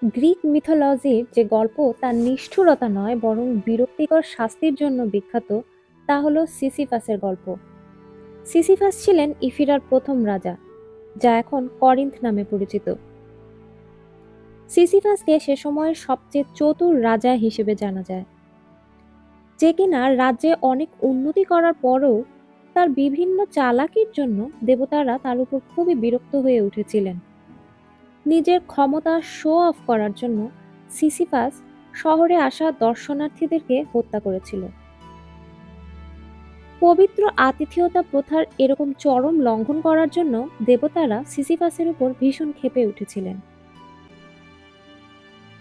Greek মিথোলজির যে গল্প তার নিষ্ঠুরতা নয় বরং বিরক্তিকর শাস্তির জন্য বিখ্যাত, তা হলো সিসিফাসের গল্প। সিসিফাস ছিলেন ইফিরার প্রথম রাজা, যা এখন করিন্থ নামে পরিচিত। সিসিফাসকে সে সময়ের সবচেয়ে চতুর রাজা হিসেবে জানা যায়, যে কিনা রাজ্যে অনেক উন্নতি করার পরও তার বিভিন্ন চালাকির জন্য দেবতারা তার উপর খুবই বিরক্ত হয়ে উঠেছিলেন। নিজের ক্ষমতা শো অফ করার জন্য সিসিফাস শহরে আসা দর্শনার্থীদেরকে হত্যা করেছিল। পবিত্র আতিথেয়তা প্রথার এরকম চরম লঙ্ঘন করার জন্য দেবতারা সিসিফাসের উপর ভীষণ ক্ষেপে উঠেছিলেন।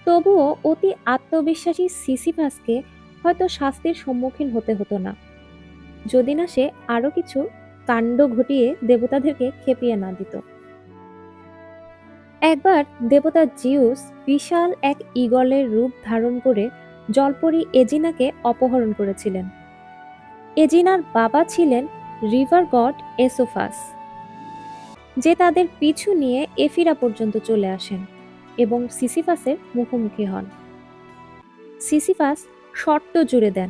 তবুও অতি আত্মবিশ্বাসী সিসিফাসকে হয়তো শাস্তির সম্মুখীন হতে হতো না, যদি না সে আরো কিছু কাণ্ড ঘটিয়ে দেবতাদেরকে খেপিয়ে না দিত। একবার দেবতা জিউস বিশাল এক ঈগলের রূপ ধারণ করে জলপরী এজিনাকে অপহরণ করেছিলেন। এজিনার বাবা ছিলেন রিভার গড এসোফাস, যে তাদের পিছু নিয়ে এফিরা পর্যন্ত চলে আসেন এবং সিসিফাসের মুখোমুখি হন। সিসিফাস শর্ত জুড়ে দেন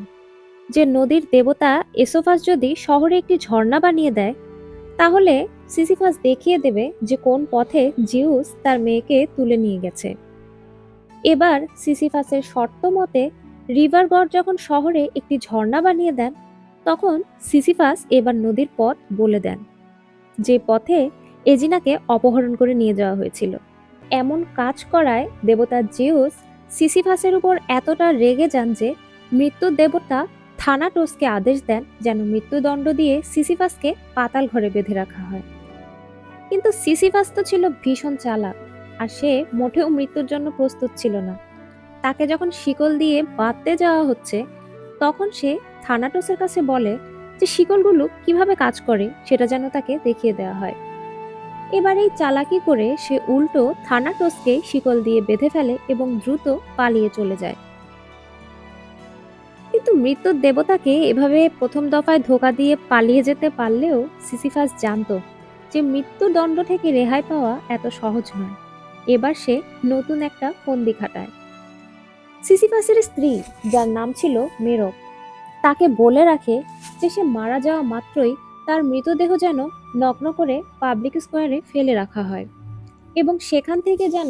যে নদীর দেবতা এসোফাস যদি শহরে একটি ঝর্ণা বানিয়ে দেয়, তাহলে সিসিফাস দেখিয়ে দেবে যে কোন পথে জিউস তার মেয়েকে তুলে নিয়ে গেছে। এবার সিসিফাসের শর্ত মতে রিভার গড যখন শহরে একটি ঝর্ণা বানিয়ে দেন, তখন সিসিফাস এবার নদীর পথ বলে দেন, যে পথে এজিনাকে অপহরণ করে নিয়ে যাওয়া হয়েছিল। এমন কাজ করায় দেবতা জিউস সিসিফাসের উপর এতটা রেগে যান যে মৃত্যুর দেবতা থানাটোসকে আদেশ দেন যেন মৃত্যুদণ্ড দিয়ে সিসিফাসকে পাতাল ঘরে বেঁধে রাখা হয়। কিন্তু সিসিফাস তো ছিল ভীষণ চালাক, আর সে মোটেও মৃত্যুর জন্য প্রস্তুত ছিল না। তাকে যখন শিকল দিয়ে বাঁধতে যাওয়া হচ্ছে, তখন সে থানাটোসের কাছে বলে যে শিকলগুলো কিভাবে কাজ করে সেটা যেন তাকে দেখিয়ে দেওয়া হয়। এবার এই চালাকি করে সে উল্টো থানাটোসকে শিকল দিয়ে বেঁধে ফেলে এবং দ্রুত পালিয়ে চলে যায়। কিন্তু মৃত্যুর দেবতাকে এভাবে প্রথম দফায় ধোঁকা দিয়ে পালিয়ে যেতে পারলেও সিসিফাস জানতো যে মৃত্যুদণ্ড থেকে রেহাই পাওয়া এত সহজ নয়। এবার সে নতুন একটা ফন্দি খাটায়। সিসিফাসের স্ত্রী, যার নাম ছিল মেরব, তাকে বলে রাখে যে সে মারা যাওয়া মাত্রই তার মৃতদেহ যেন নগ্ন করে পাবলিক স্কোয়ারে ফেলে রাখা হয় এবং সেখান থেকে যেন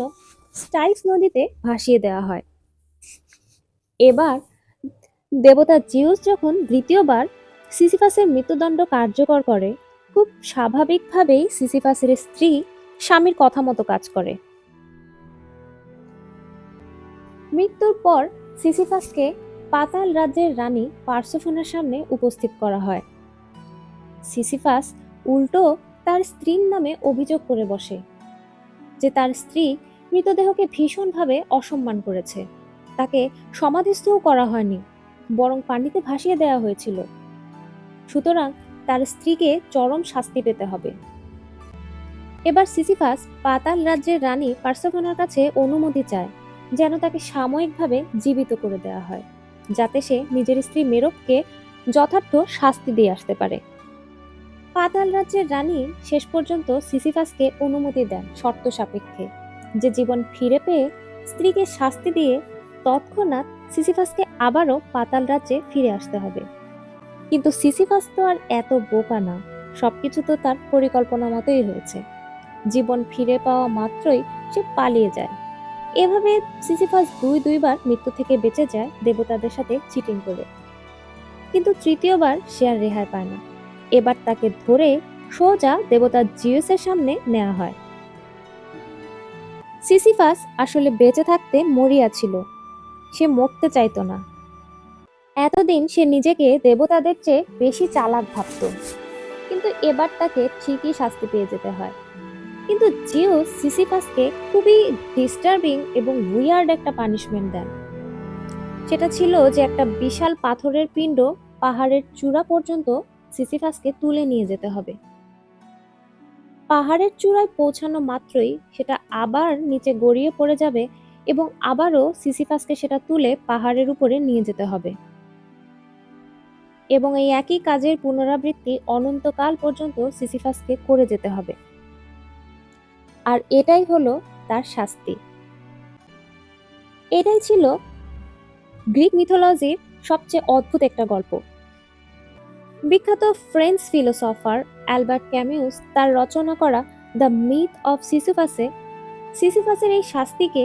স্টাইক্স নদীতে ভাসিয়ে দেওয়া হয়। এবার দেবতা জিউস যখন দ্বিতীয়বার সিসিফাসের মৃত্যুদণ্ড কার্যকর করে, খুব স্বাভাবিকভাবেই সিসিফাসের স্ত্রী স্বামীর কথা মতো কাজ করে। মৃত্যুর পর সিসিফাসকে পাতাল রাজ্যের রানী পার্সেফোনার সামনে উপস্থিত করা হয়। সিসিফাস উল্টো তার স্ত্রীর নামে অভিযোগ করে বসে যে তার স্ত্রী মৃতদেহকে ভীষণভাবে অসম্মান করেছে। তাকে সমাধিস্থও করা হয়নি, বরং পানিতে ভাসিয়ে দেওয়া হয়েছিল। সুতরাং তার স্ত্রীকে চরম শাস্তি পেতে হবে। এবার সিসিফাস পাতাল রাজ্যের রানী পার্সেফোনার কাছে অনুমতি চায় যেন তাকে সাময়িকভাবে জীবিত করে দেওয়া হয়, যাতে সে নিজের স্ত্রী মেরবকে যথার্থ শাস্তি দিয়ে আসতে পারে। পাতাল রাজ্যের রানী শেষ পর্যন্ত সিসিফাসকে অনুমতি দেন শর্ত সাপেক্ষে, যে জীবন ফিরে পেয়ে স্ত্রীকে শাস্তি দিয়ে তৎক্ষণাৎ সিসিফাসকে আবারও পাতাল রাজ্যে ফিরে আসতে হবে। কিন্তু সিসিফাস তো আর এত বোকা না, সবকিছু তো তার পরিকল্পনা মতোই হয়েছে। জীবন ফিরে পাওয়া মাত্রই সে পালিয়ে যায়। এভাবে সিসিফাস দুইবার মৃত্যু থেকে বেঁচে যায় দেবতাদের সাথে চিটিং করে। কিন্তু তৃতীয়বার সে আর রেহাই পায় না। এবার তাকে ধরে সোজা দেবতা জিউসের সামনে নেওয়া হয়। সিসিফাস আসলে বেঁচে থাকতে মরিয়া ছিল, সে মরতে চাইতো না। এতদিন সে নিজেকে দেবতাদের চেয়ে বেশি চালাক ভাবত, কিন্তু এবার তাকে ঠিকই শাস্তি পেয়ে যেতে হয়। কিন্তু জিউস সিসিফাসকে খুবই ডিস্টার্বিং এবং উইয়ার্ড একটা পানিশমেন্ট দেন। সেটা ছিল যে একটা বিশাল পাথরের পিণ্ড পাহাড়ের চূড়া পর্যন্ত সিসিফাসকে তুলে নিয়ে যেতে হবে। পাহাড়ের চূড়ায় পৌঁছানো মাত্রই সেটা আবার নিচে গড়িয়ে পড়ে যাবে এবং আবারও সিসিফাসকে সেটা তুলে পাহাড়ের উপরে নিয়ে যেতে হবে, এবং এই একই কাজের পুনরাবৃত্তি অনন্তকাল পর্যন্ত সিসিফাসকে করে যেতে হবে। আর এটাই হলো তার শাস্তি। এটাই ছিল গ্রিক মিথোলজির সবচেয়ে অদ্ভুত একটা গল্প। বিখ্যাত ফ্রেঞ্চ ফিলোসফার অ্যালবার্ট ক্যামিউস তার রচনা করা দ্য মিথ অফ সিসিফাসে সিসিফাসের এই শাস্তিকে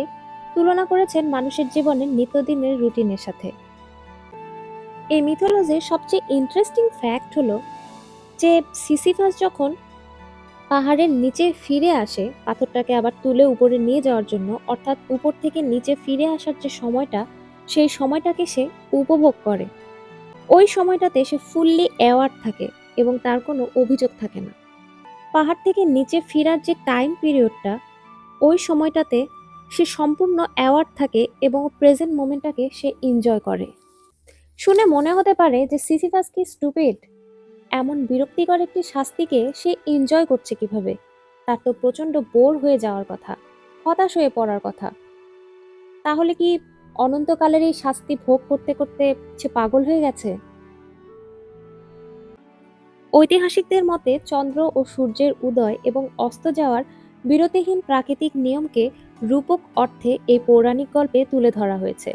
তুলনা করেছেন মানুষের জীবনের নিত্যদিনের রুটিনের সাথে। এই মিথোলজির সবচেয়ে ইন্টারেস্টিং ফ্যাক্ট হলো যে সিসিফাস যখন পাহাড়ের নিচে ফিরে আসে পাথরটাকে আবার তুলে উপরে নিয়ে যাওয়ার জন্য, অর্থাৎ উপর থেকে নিচে ফিরে আসার যে সময়টা, সেই সময়টাকে সে উপভোগ করে। ওই সময়টাতে সে ফুললি অ্যাওয়ার্ড থাকে এবং তার কোনো অভিযোগ থাকে না। পাহাড় থেকে নিচে ফেরার যে টাইম পিরিয়ডটা, ওই সময়টাতে সে সম্পূর্ণ অ্যাওয়ার্ড থাকে এবং প্রেজেন্ট মোমেন্টটাকে সে এনজয় করে। শুনে মনে হতে পারে যে সিসিফাস কি স্টুপিড, এমন বিরক্তিকর একটি শাস্তিকে সে এনজয় করছে কিভাবে। তার তো প্রচন্ড বোর হয়ে যাওয়ার কথা, হতাশ হয়ে পড়ার কথা। তাহলে কি অনন্তকালের এই শাস্তি ভোগ করতে করতে সে পাগল হয়ে গেছে? ঐতিহাসিকদের মতে চন্দ্র ও সূর্যের উদয় এবং অস্ত যাওয়ার বিরতিহীন প্রাকৃতিক নিয়মকে রূপক অর্থে এই পৌরাণিক গল্পে তুলে ধরা হয়েছে।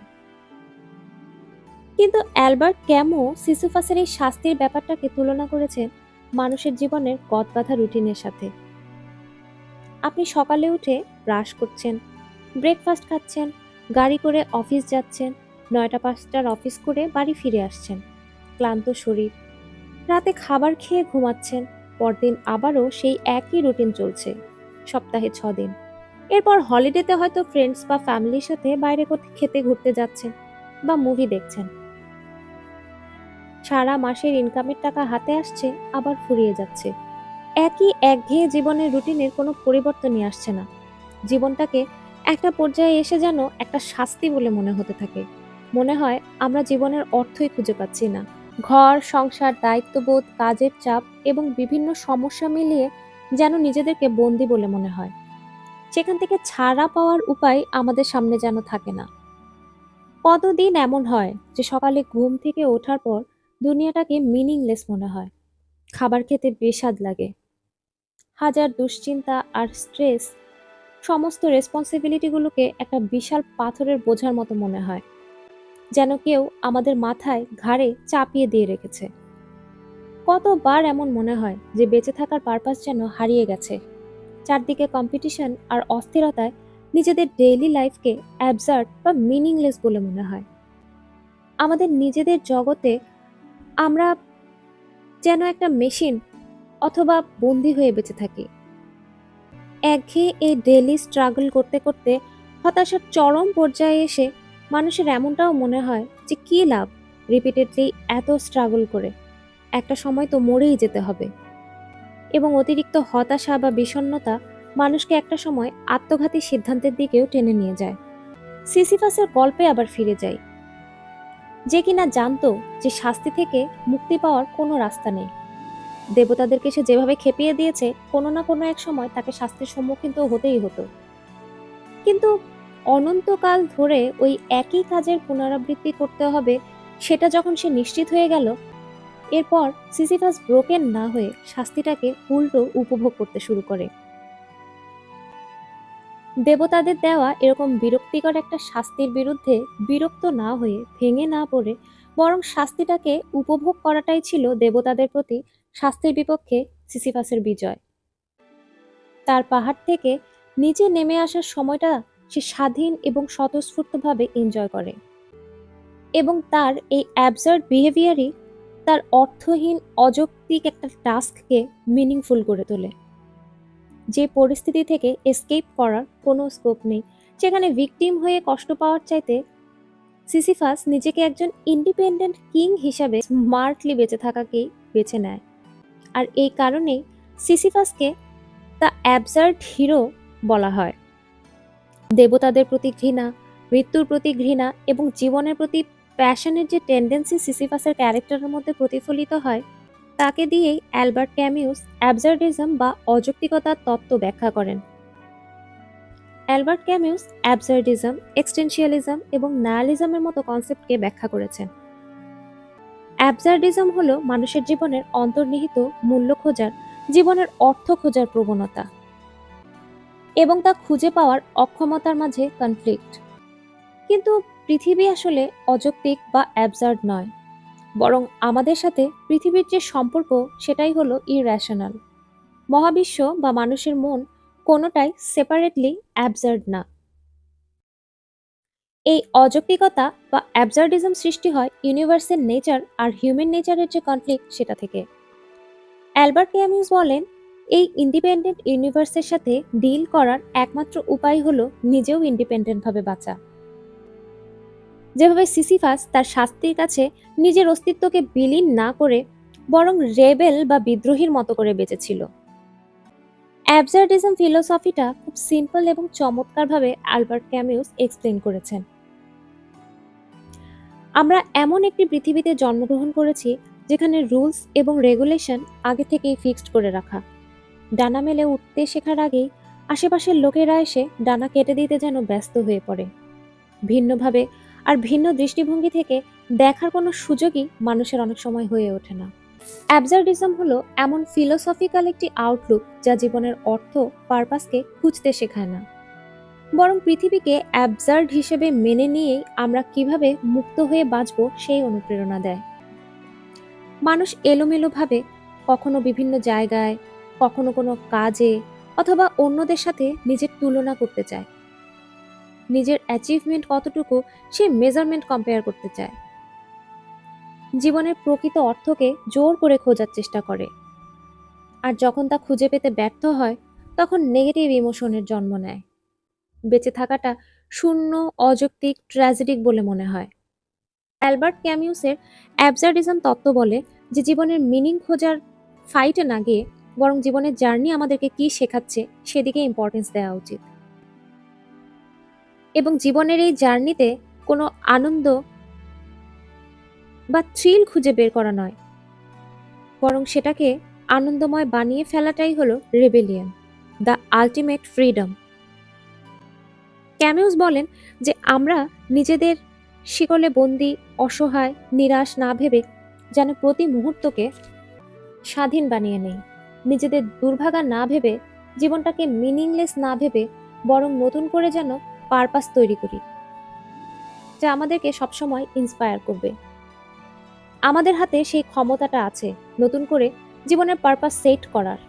কিন্তু অ্যালবার্ট ক্যামু সিসিফাসের এই শাস্তির ব্যাপারটাকে তুলনা করেছেন মানুষের জীবনের গদবাঁধা রুটিনের সাথে। আপনি সকালে উঠে ব্রাশ করছেন, ব্রেকফাস্ট খাচ্ছেন, গাড়ি করে অফিস যাচ্ছেন, ৯টা-৫টার অফিস করে বাড়ি ফিরে আসছেন, ক্লান্ত শরীর, রাতে খাবার খেয়ে ঘুমাচ্ছেন, পরদিন আবারও সেই একই রুটিন চলছে সপ্তাহে ৬ দিন। এরপর হলিডেতে হয়তো ফ্রেন্ডস বা ফ্যামিলির সাথে বাইরে খেতে ঘুরতে যাচ্ছেন বা মুভি দেখছেন। সারা মাসের ইনকামের টাকা হাতে আসছে, আবার ফুরিয়ে যাচ্ছে। একই একঘেয়ে জীবনের রুটিনের কোনো পরিবর্তনই আসছে না। জীবনটাকে একটা পর্যায়ে এসে যেন একটা শাস্তি বলে মনে হতে থাকে। মনে হয় আমরা জীবনের অর্থই খুঁজে পাচ্ছি না। ঘর, সংসার, দায়িত্ববোধ, কাজের চাপ এবং বিভিন্ন সমস্যা মিলিয়ে যেন নিজেদেরকে বন্দী বলে মনে হয়। সেখান থেকে ছাড়া পাওয়ার উপায় আমাদের সামনে যেন থাকে না। কতদিন এমন হয় যে সকালে ঘুম থেকে ওঠার পর দুনিয়াটাকে মিনিংলেস মনে হয়, খাবার খেতে বেস্বাদ লাগে, হাজার দুশ্চিন্তা আর স্ট্রেস, সমস্ত রেসপন্সিবিলিটিগুলোকে একটা বিশাল পাথরের বোঝার মতো মনে হয়, যেন কেউ আমাদের মাথায় ঘাড়ে চাপিয়ে দিয়ে রেখেছে। কতবার এমন মনে হয় যে বেঁচে থাকার পারপাস যেন হারিয়ে গেছে। চারদিকে কম্পিটিশন আর অস্থিরতায় নিজেদের ডেইলি লাইফকে অ্যাবসার্ড বা মিনিংলেস বলে মনে হয়। আমাদের নিজেদের জগতে আমরা যেন একটা মেশিন অথবা বন্দী হয়ে বেঁচে থাকি। একঘেয়ে এই ডেইলি স্ট্রাগল করতে করতে হতাশার চরম পর্যায়ে এসে মানুষের এমনটাও মনে হয় যে কী লাভ রিপিটেডলি এত স্ট্রাগল করে, একটা সময় তো মরেই যেতে হবে। এবং অতিরিক্ত হতাশা বা বিষণ্ণতা মানুষকে একটা সময় আত্মঘাতী সিদ্ধান্তের দিকেও টেনে নিয়ে যায়। সিসিফাসের গল্পে আবার ফিরে যাই, যে কিনা জানতো যে শাস্তি থেকে মুক্তি পাওয়ার কোনো রাস্তা নেই। দেবতাদেরকে সে যেভাবে খেপিয়ে দিয়েছে, কোনো না কোনো এক সময় তাকে শাস্তির সম্মুখীন তো হতেই হতো। কিন্তু অনন্তকাল ধরে ওই একই কাজের পুনরাবৃত্তি করতে হবে, সেটা যখন সে নিশ্চিত হয়ে গেল, এরপর সিসিফাস ব্রোকেন না হয়ে শাস্তিটাকে উল্টো উপভোগ করতে শুরু করে। দেবতাদের দেওয়া এরকম বিরক্তিকর একটা শাস্তির বিরুদ্ধে বিরক্ত না হয়ে, ভেঙে না পড়ে, বরং শাস্তিটাকে উপভোগ করাটাই ছিল দেবতাদের প্রতি শাস্তির বিপক্ষে সিসিফাসের বিজয়। তার পাহাড় থেকে নিচে নেমে আসার সময়টা সে স্বাধীন এবং স্বতঃস্ফূর্তভাবে এনজয় করে, এবং তার এই অ্যাবসার্ড বিহেভিয়ারই তার অর্থহীন অযৌক্তিক একটা টাস্ককে মিনিংফুল করে তোলে। যে পরিস্থিতি থেকে এসকেপ করার কোনো স্কোপ নেই, সেখানে ভিকটিম হয়ে কষ্ট পাওয়ার চাইতে সিসিফাস নিজেকে একজন ইন্ডিপেন্ডেন্ট কিং হিসাবে স্মার্টলি বেঁচে থাকাকেই বেছে নেয়। আর এই কারণেই সিসিফাসকে দ্য অ্যাবসার্ড হিরো বলা হয়। দেবতাদের প্রতি ঘৃণা, মৃত্যুর প্রতি ঘৃণা এবং জীবনের প্রতি প্যাশনের যে টেন্ডেন্সি সিসিফাসের ক্যারেক্টারের মধ্যে প্রতিফলিত হয়, তাকে দিয়েই অ্যালবার্ট ক্যামিউস অ্যাবসার্ডিজম বা অযৌক্তিকতার তত্ত্ব ব্যাখ্যা করেন। অ্যালবার্ট ক্যামিউস অ্যাবসার্ডিজম, এক্সটেনশিয়ালিজম এবং নায়ালিজমের মতো কনসেপ্টকে ব্যাখ্যা করেছেন। অ্যাবসার্ডিজম হলো মানুষের জীবনের অন্তর্নিহিত মূল্য খোঁজার, জীবনের অর্থ খোঁজার প্রবণতা এবং তা খুঁজে পাওয়ার অক্ষমতার মাঝে কনফ্লিক্ট। কিন্তু পৃথিবী আসলে অযৌক্তিক বা অ্যাবসার্ড নয়, বরং আমাদের সাথে পৃথিবীর যে সম্পর্ক সেটাই হলো ইররেশনাল। মহাবিশ্ব বা মানুষের মন কোনোটাই সেপারেটলি অ্যাবসার্ড না। এই অযৌক্তিকতা বা অ্যাবসার্ডিজম সৃষ্টি হয় ইউনিভার্সের নেচার আর হিউম্যান নেচারের যে কনফ্লিক্ট সেটা থেকে। অ্যালবার্ট ক্যামিউস বলেন, এই ইন্ডিপেন্ডেন্ট ইউনিভার্সের সাথে ডিল করার একমাত্র উপায় হলো নিজেও ইন্ডিপেন্ডেন্টভাবে বাঁচা। যেভাবে সিসিফাস তার শাস্তির কাছে নিজের অস্তিত্বকে বিলীন না করে বরং রেবেল বা বিদ্রোহীর মতো করে বেঁচেছিল। অ্যাবসার্ডিজম ফিলোসফিটা খুব সিম্পল এবং চমৎকারভাবে অ্যালবার্ট ক্যামিউস এক্সপ্লেন করেছেন। আমরা এমন একটি পৃথিবীতে জন্মগ্রহণ করেছি যেখানে রুলস এবং রেগুলেশন আগে থেকেই ফিক্সড করে রাখা। ডানা মেলে উঠতে শেখার আগেই আশেপাশের লোকেরা এসে ডানা কেটে দিতে যেন ব্যস্ত হয়ে পড়ে। ভিন্নভাবে আর ভিন্ন দৃষ্টিভঙ্গি থেকে দেখার কোনো সুযোগই মানুষের অনেক সময় হয়ে ওঠে না। অ্যাবসার্ডিজম হলো এমন ফিলোসফিক্যাল একটি আউটলুক যা জীবনের অর্থ, পারপাসকে খুঁজতে শেখায় না, বরং পৃথিবীকে অ্যাবসার্ড হিসেবে মেনে নিয়েই আমরা কিভাবে মুক্ত হয়ে বাঁচব সেই অনুপ্রেরণা দেয়। মানুষ এলোমেলোভাবে কখনো বিভিন্ন জায়গায়, কখনো কোনো কাজে অথবা অন্যদের সাথে নিজের তুলনা করতে চায়। নিজের অ্যাচিভমেন্ট কতটুকু সেই মেজারমেন্ট কম্পেয়ার করতে চায়। জীবনের প্রকৃত অর্থকে জোর করে খোঁজার চেষ্টা করে। আর যখন তা খুঁজে পেতে ব্যর্থ হয় তখন নেগেটিভ ইমোশনের জন্ম নেয়। বেঁচে থাকাটা শূন্য, অযৌক্তিক, ট্র্যাজেডিক বলে মনে হয়। অ্যালবার্ট ক্যামিউসের অ্যাবসার্ডিজম তত্ত্ব বলে যে জীবনের মিনিং খোঁজার ফাইটে না গিয়ে বরং জীবনের জার্নি আমাদেরকে কি শেখাচ্ছে সেদিকে ইম্পর্টেন্স দেওয়া উচিত, এবং জীবনের এই জার্নিতে কোনো আনন্দ বা থ্রিল খুঁজে বের করা নয়, বরং সেটাকে আনন্দময় বানিয়ে ফেলাটাই হলো রেবেলিয়ন, দ্য আলটিমেট ফ্রিডম। ক্যামিউস বলেন যে আমরা নিজেদের শিকলে বন্দি, অসহায়, নিরাশ না ভেবে যেন প্রতি মুহূর্তকে স্বাধীন বানিয়ে নেই। নিজেদের দুর্ভাগা না ভেবে, জীবনটাকে মিনিংলেস না ভেবে বরং নতুন করে যেন পারপাস তৈরি করি, যা আমাদেরকে সবসময় ইন্সপায়ার করবে। আমাদের হাতে সেই ক্ষমতাটা আছে নতুন করে জীবনের পারপাস সেট করার।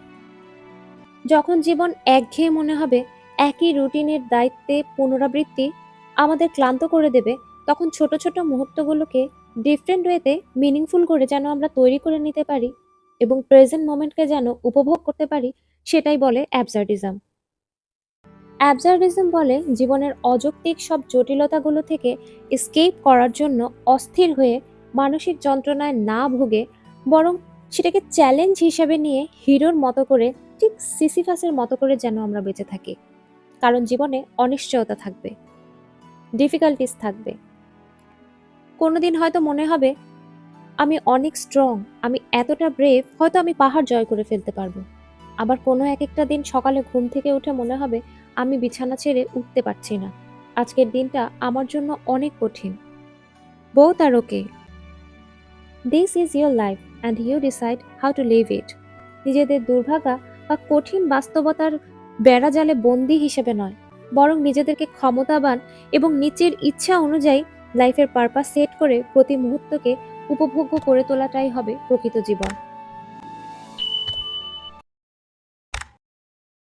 যখন জীবন একঘেয়ে মনে হবে, একই রুটিনের দায়িত্বে পুনরাবৃত্তি আমাদের ক্লান্ত করে দেবে, তখন ছোট ছোট মুহূর্তগুলোকে ডিফারেন্ট ওয়েতে মিনিংফুল করে যেন আমরা তৈরি করে নিতে পারি এবং প্রেজেন্ট মোমেন্টকে যেন উপভোগ করতে পারি, সেটাই বলে অ্যাবসার্ডিজম। অ্যাবসার্ডিজম বলে জীবনের অযৌক্তিক সব জটিলতাগুলো থেকে এস্কেপ করার জন্য অস্থির হয়ে মানসিক যন্ত্রণায় না ভুগে বরং সেটাকে চ্যালেঞ্জ হিসেবে নিয়ে হিরোর মতো করে, ঠিক সিসিফাসের মতো করে যেন আমরা বেঁচে থাকি। কারণ জীবনে অনিশ্চয়তা থাকবে, ডিফিকাল্টিস থাকবে। কোনোদিন হয়তো মনে হবে আমি অনেক স্ট্রং, আমি এতটা ব্রেভ, হয়তো আমি পাহাড় জয় করে ফেলতে পারবো। আবার কোনো একটা দিন সকালে ঘুম থেকে উঠে মনে হবে আমি বিছানা ছেড়ে উঠতে পারছি না, আজকের দিনটা আমার জন্য অনেক কঠিন। বোথ আর okay. This is your life and you decide how to live it. নিজেদের দুর্ভাগা বা কঠিন বাস্তবতার বেড়াজালে বন্দী হিসেবে নয়, বরং নিজেদেরকে ক্ষমতাবান এবং নিচের ইচ্ছা অনুযায়ী লাইফের পারপাস সেট করে প্রতি মুহূর্তকে উপভোগ্য করে তোলাটাই হবে প্রকৃত জীবন।